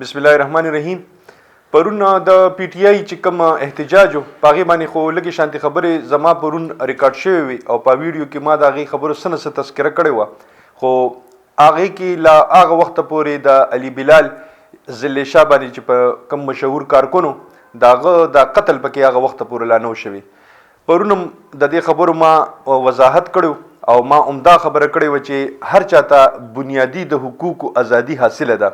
بسم الله الرحمن الرحیم. پرون د پی ټی آی چې کوم احتجاج پاغي باندې خو لګي شانتي خبره زما پرون ریکارډ شوی وي او په ویډیو کې ما دا غي خبرو سره تذکرہ کړی و خو هغه کې لا هغه وخت پورې د علي بلال ذل شاه باندې چې په کوم مشهور کارکونو داغه د قتل پکې هغه وخت پورې لا نو شوی. پرون د دې خبرو ما وضاحت کړو او ما عمده خبره کړې و چې هر چاته بنیادی د حقوقو ازادي حاصله ده.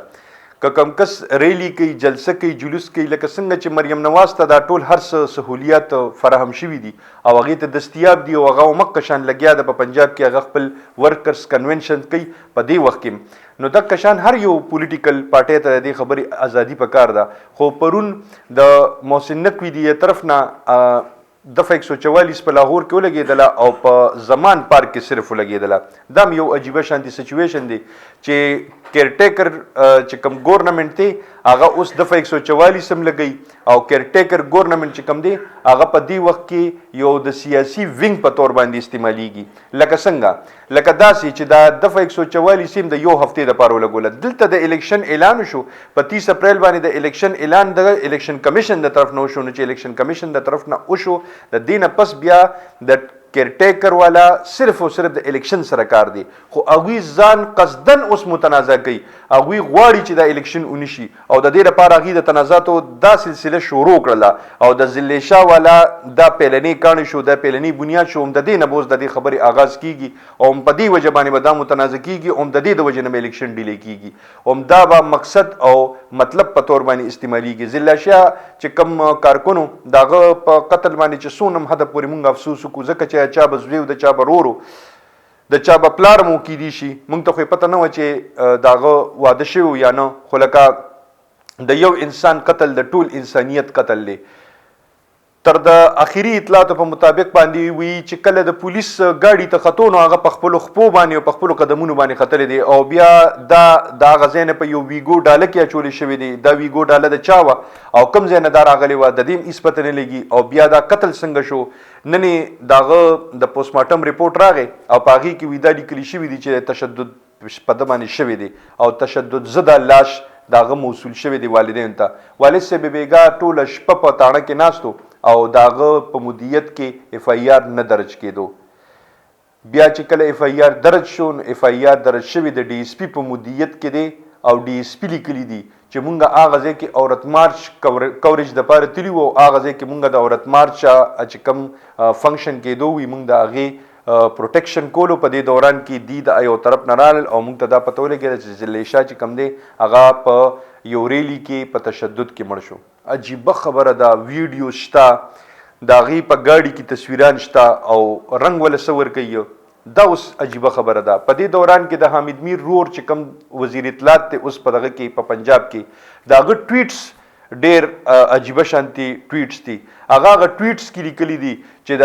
که کم کس ریلی کوي، جلسه کوي، جلوس کوي، لکه څنګه چې مریم نواز ته دا ټول هر څه سہولیات فراهم شوي دي او هغې ته دستیاب دي او هغه مکه شان لګیا ده په پنجاب کې هغه خپل ورکرز کنونشن کوي په دې وخت کې نو دغه شان هر یو پولیټیکل پارټۍ ته د دې خبرې ازادي پکار ده. خو پرون د محسن نقوي دی طرف نه دفعه 144 په لاهور کې ولګېدله او په زمان پارک کې صرف ولګېدله. دا یو عجیبه شانتي سچویشن دی چې کیرټیکر چې کوم ګورنمنت دی هغه اوس دفعه 144 هم لګوي او کیرټیکر ګورنمنت چې کوم دی هغه په دې وخت کې یو د سیاسي وینګ په تور باندې استعمالیږي. لکه څنګه لکه داسې چې دا دفعه 144 هم د یو هفتې دپاره ولګوله. دلته د الیکشن اعلان شو په 30 اپریل باندې د الیکشن اعلان د الیکشن کمیشن د طرف نه وشو. نو چې الیکشن کمیشن د طرف نه وشو د دینه پس بیا د کیرټیکر والا صرف او صرف د الیکشن سره کار دی خو هغوی ځان قصدن اوس متنازع کوي. هغوی غواړي چې دا الیکشن ونشي او د دې لپاره هغوی د تنازعاتو دا سلسله شروع کړله او د ذل شاه والا دا پیلنی کاڼی شو، دا پیلنی بنیاد شو. هم د دې نه به اوس د دې خبرې آغاز کیږي او هم په دې وجه باندې به دا متنازع کیږي، هم د دې د وجې نه به الیکشن ډیلې کیږي، هم دا به مقصد او مطلب په تور باندې استعمالیږي. ذل شاه چې کوم کارکونو دغه په قتل باندې چې څونه حد پورې مونږ افسوس وکړو ځکه چې چا به زوی د چا به رورو د چا به پلار مو کیدی شي مونږ ته خو پته نه و چې دغه واده شوی یا نه. خو لکه د یو انسان قتل د ټول انسانیت قتل دی. تر د اخیری اطلاعاتو په مطابق باندې وی چې کله د پولیس ګاډي ته خطو نو هغه په خپلو خپو باندې او په خپلو قدمونو باندې ختلی دی او بیا دا هغه ځای نه په یو ویګو ډاله کې اچولی شوی دی. دا ویګو ډاله د چا وه او کوم ځای نه دا راغلی وه د دې هم هېڅ پته نه لګي. او بیا دا قتل څنګه شو نن یې د هغه د پوسټمارټم رپورټ راغی او په هغې کې وی دا لیکلي شوي دي چې تشدد په ده باندې شوی دی او تشدد زده لاش داغه موصول شوی دی والدینو ته. والد صاحب بیګا ټوله شپه په تاڼه کې ناستو او داغه په مدیریت کې اف آی آر نه درج کېدو. بیا چې کله اف آی آر درج شو نو اف آی آر درج شوی د ډي اس پي په مدیریت کې دی او ډي اس پي لیکلي دي چې مونږ هغه ځای کې عورت مارچ کوریج دپاره تللي وو او هغه ځای کې مونږ د عورت مارچ چې کوم فنکشن کېدو وي مونږ د هغې پروټیکشن کولو. په دې دوران کې دی د یو طرف نه رالل او مونږ ته دا پته ولګېده چې ذل شاه چې کوم دی هغه په یو ریلی کې په تشدد کې مړ شو. عجیبه خبره ده. ویډیو شته د هغې په ګاډي کې تصویران شته او رنګ وله څه ورکوي. دا اوس عجیبه خبره ده. په دې دوران کې د حامد میر رور چې کوم وزیر اطلاعات دی اوس په دغه کې په پنجاب کې د هغه ټویټس ډېر عجیبه شانتي ټویټس دي. هغه ټویټس کې لیکلي دي چې د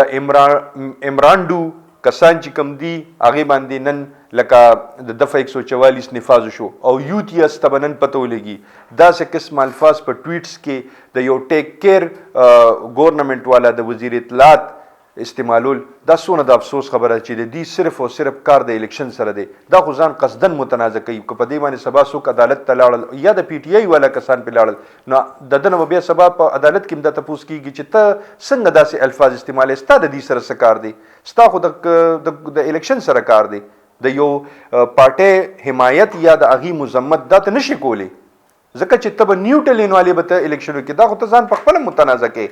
عمرانډو کسان چې کم دي هغې باندې نن لکه د دفعه 144 نفاذ شو او یوت یې استه به نن پته ولګي. داسې قسم الفاظ په ټویټس کې د یو ټیک کیر ګورنمنټ والا د وزیر اطلاعات استعمالول دا څونه د افسوس خبره چې د دې صرف او صرف کار د الیکشن سره دی. دا خو ځان قصدن متنازع کوي. که په دې باندې سبا څوک عدالت ته لاړل یا د پی ټی آی والا کسان پې لاړل نو د ده نه به بیا سبا په عدالت کې هم دا تپوس کېږي چې ته څنګه داسې الفاظ استعمالوې، ستا د دې سره څه کار دی، ستا خو د الیکشن سره کار دی. د یو پارټۍ حمایت یا د هغې مذمت دا ته نشي کولی ځکه چې ته به نیوټرل انوالې به ته الیکشنو کې دا خو ته ځان په خپله متنازع کې.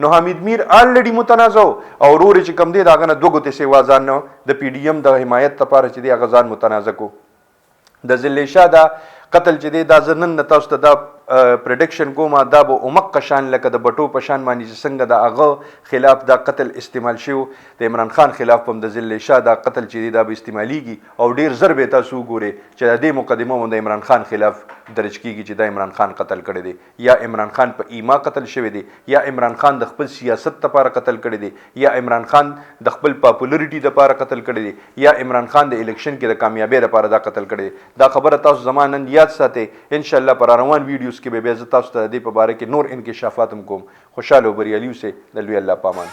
نو حامد میر آلریډي متنازع او ورور چې کوم دی د هغه نه دوه ګوتې سیوا ځان نه د پی ډي ایم د حمایت لپاره چې دی هغه ځان متنازع کو. د ذل شاه دا قتل چې دی دا زه نن تاسو ته دا پریډکشن کوم دا به عمق شان لکه د بټو په شان باندې چې څنګه د هغه خلاف دا قتل استعمال شو د عمران خان خلاف هم د ذل شاه دا قتل چې دی دا به استعمالیږي او ډېر زر به تاسو وګورئ چې د دې مقدمه هم د عمران خان خلاف درج کیږي چې دا عمران خان قتل کړی دی یا عمران خان په ایما قتل شوی دی یا عمران خان د خپل سیاست لپاره قتل کړی دی یا عمران خان د خپل پاپولریټي لپاره قتل کړی دی یا عمران خان د الیکشن کې د کامیابی لپاره دا قتل کړی دی. دا خبره تاسو زما نن یاد ساتئ. ان شاء الله پر روان ویډیوز کې به بیا زه تاسو ته د دې په باره کې نور انکشافات هم کوم. خوشحاله او بریالي اوسئ. د لوی الله په امان.